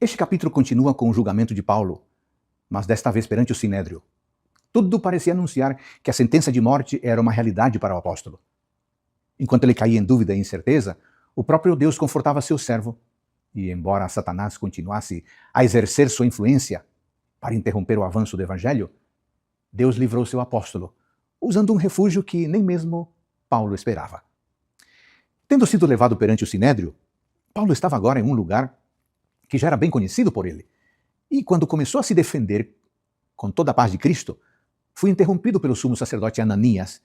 Este capítulo continua com o julgamento de Paulo, mas desta vez perante o Sinédrio. Tudo parecia anunciar que a sentença de morte era uma realidade para o apóstolo. Enquanto ele caía em dúvida e incerteza, o próprio Deus confortava seu servo, e embora Satanás continuasse a exercer sua influência para interromper o avanço do evangelho, Deus livrou seu apóstolo, usando um refúgio que nem mesmo Paulo esperava. Tendo sido levado perante o Sinédrio, Paulo estava agora em um lugar que já era bem conhecido por ele, e quando começou a se defender com toda a paz de Cristo, foi interrompido pelo sumo sacerdote Ananias,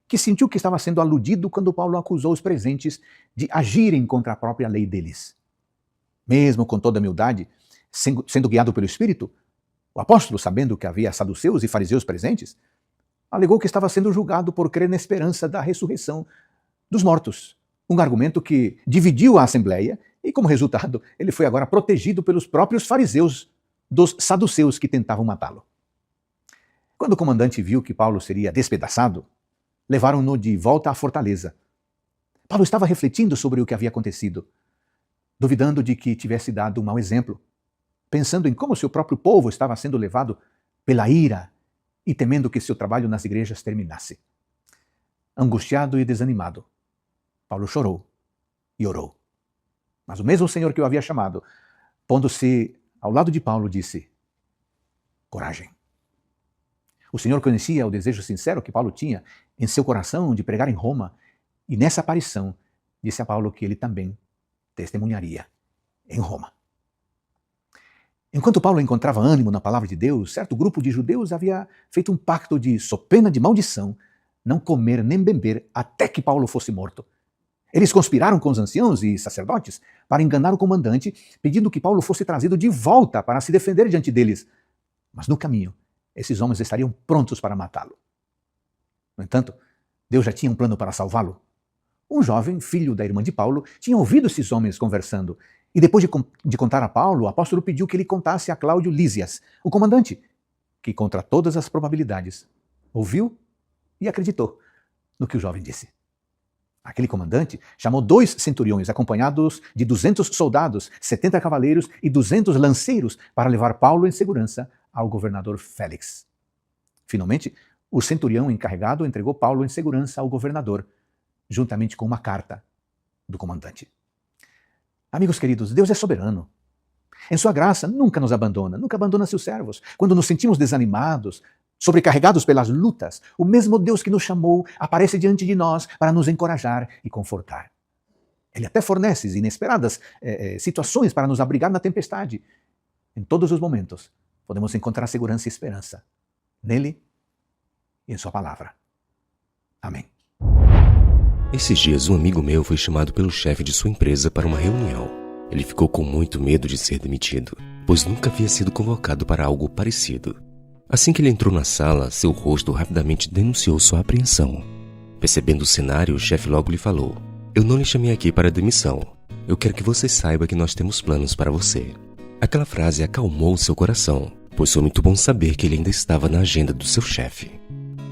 que sentiu que estava sendo aludido quando Paulo acusou os presentes de agirem contra a própria lei deles. Mesmo com toda a humildade, sendo guiado pelo Espírito, o apóstolo, sabendo que havia saduceus e fariseus presentes, alegou que estava sendo julgado por crer na esperança da ressurreição dos mortos, um argumento que dividiu a assembleia e, como resultado, ele foi agora protegido pelos próprios fariseus dos saduceus que tentavam matá-lo. Quando o comandante viu que Paulo seria despedaçado, levaram-no de volta à fortaleza. Paulo estava refletindo sobre o que havia acontecido, duvidando de que tivesse dado um mau exemplo, pensando em como seu próprio povo estava sendo levado pela ira e temendo que seu trabalho nas igrejas terminasse. Angustiado e desanimado, Paulo chorou e orou. Mas o mesmo Senhor que o havia chamado, pondo-se ao lado de Paulo, disse: coragem. O Senhor conhecia o desejo sincero que Paulo tinha em seu coração de pregar em Roma, e nessa aparição disse a Paulo que ele também testemunharia em Roma. Enquanto Paulo encontrava ânimo na palavra de Deus, certo grupo de judeus havia feito um pacto de, sob pena de maldição, não comer nem beber até que Paulo fosse morto. Eles conspiraram com os anciãos e sacerdotes para enganar o comandante, pedindo que Paulo fosse trazido de volta para se defender diante deles. Mas no caminho, esses homens estariam prontos para matá-lo. No entanto, Deus já tinha um plano para salvá-lo. Um jovem, filho da irmã de Paulo, tinha ouvido esses homens conversando, e depois de contar a Paulo, o apóstolo pediu que ele contasse a Cláudio Lísias, o comandante, que contra todas as probabilidades ouviu e acreditou no que o jovem disse. Aquele comandante chamou 2 centuriões acompanhados de 200 soldados, 70 cavaleiros e 200 lanceiros para levar Paulo em segurança ao governador Félix. Finalmente, o centurião encarregado entregou Paulo em segurança ao governador, juntamente com uma carta do comandante. Amigos queridos, Deus é soberano. Em sua graça, nunca nos abandona, nunca abandona seus servos. Quando nos sentimos desanimados, sobrecarregados pelas lutas, o mesmo Deus que nos chamou aparece diante de nós para nos encorajar e confortar. Ele até fornece inesperadas situações para nos abrigar na tempestade. Em todos os momentos, podemos encontrar segurança e esperança nele e em sua palavra. Amém. Esses dias, um amigo meu foi chamado pelo chefe de sua empresa para uma reunião. Ele ficou com muito medo de ser demitido, pois nunca havia sido convocado para algo parecido. Assim que ele entrou na sala, seu rosto rapidamente denunciou sua apreensão. Percebendo o cenário, o chefe logo lhe falou: eu não lhe chamei aqui para demissão. Eu quero que você saiba que nós temos planos para você. Aquela frase acalmou seu coração, pois foi muito bom saber que ele ainda estava na agenda do seu chefe.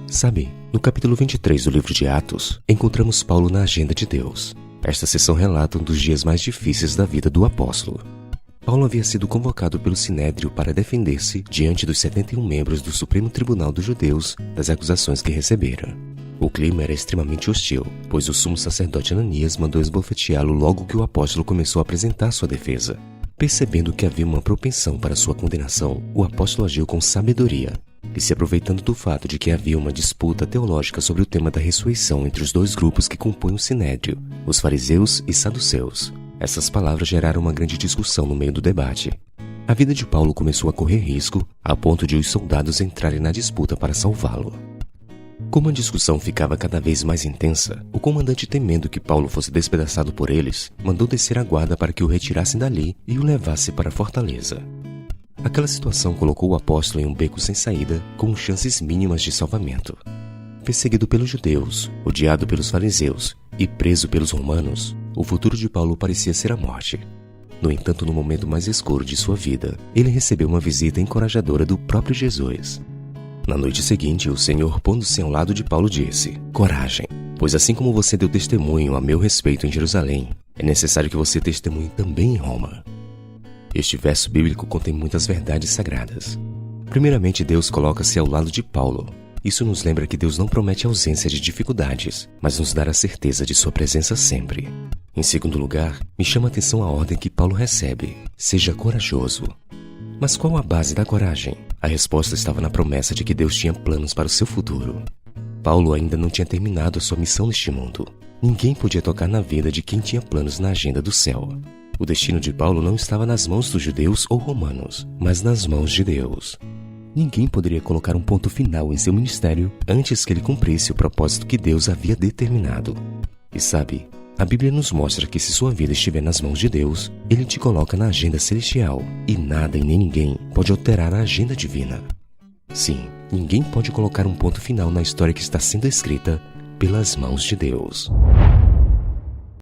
Sabe, no capítulo 23 do livro de Atos, encontramos Paulo na agenda de Deus. Esta seção relata um dos dias mais difíceis da vida do apóstolo. Paulo havia sido convocado pelo Sinédrio para defender-se diante dos 71 membros do Supremo Tribunal dos Judeus das acusações que recebera. O clima era extremamente hostil, pois o sumo sacerdote Ananias mandou esbofeteá-lo logo que o apóstolo começou a apresentar sua defesa. Percebendo que havia uma propensão para sua condenação, o apóstolo agiu com sabedoria, e se aproveitando do fato de que havia uma disputa teológica sobre o tema da ressurreição entre os 2 grupos que compõem o Sinédrio, os fariseus e saduceus. Essas palavras geraram uma grande discussão no meio do debate. A vida de Paulo começou a correr risco, a ponto de os soldados entrarem na disputa para salvá-lo. Como a discussão ficava cada vez mais intensa, o comandante, temendo que Paulo fosse despedaçado por eles, mandou descer a guarda para que o retirassem dali e o levasse para a fortaleza. Aquela situação colocou o apóstolo em um beco sem saída, com chances mínimas de salvamento. Perseguido pelos judeus, odiado pelos fariseus e preso pelos romanos, o futuro de Paulo parecia ser a morte. No entanto, no momento mais escuro de sua vida, ele recebeu uma visita encorajadora do próprio Jesus. Na noite seguinte, o Senhor, pondo-se ao lado de Paulo, disse: coragem, pois assim como você deu testemunho a meu respeito em Jerusalém, é necessário que você testemunhe também em Roma. Este verso bíblico contém muitas verdades sagradas. Primeiramente, Deus coloca-se ao lado de Paulo. Isso nos lembra que Deus não promete ausência de dificuldades, mas nos dá a certeza de sua presença sempre. Em segundo lugar, me chama a atenção a ordem que Paulo recebe: seja corajoso. Mas qual a base da coragem? A resposta estava na promessa de que Deus tinha planos para o seu futuro. Paulo ainda não tinha terminado a sua missão neste mundo. Ninguém podia tocar na vida de quem tinha planos na agenda do céu. O destino de Paulo não estava nas mãos dos judeus ou romanos, mas nas mãos de Deus. Ninguém poderia colocar um ponto final em seu ministério antes que ele cumprisse o propósito que Deus havia determinado. E sabe, a Bíblia nos mostra que se sua vida estiver nas mãos de Deus, Ele te coloca na agenda celestial e nada e nem ninguém pode alterar a agenda divina. Sim, ninguém pode colocar um ponto final na história que está sendo escrita pelas mãos de Deus.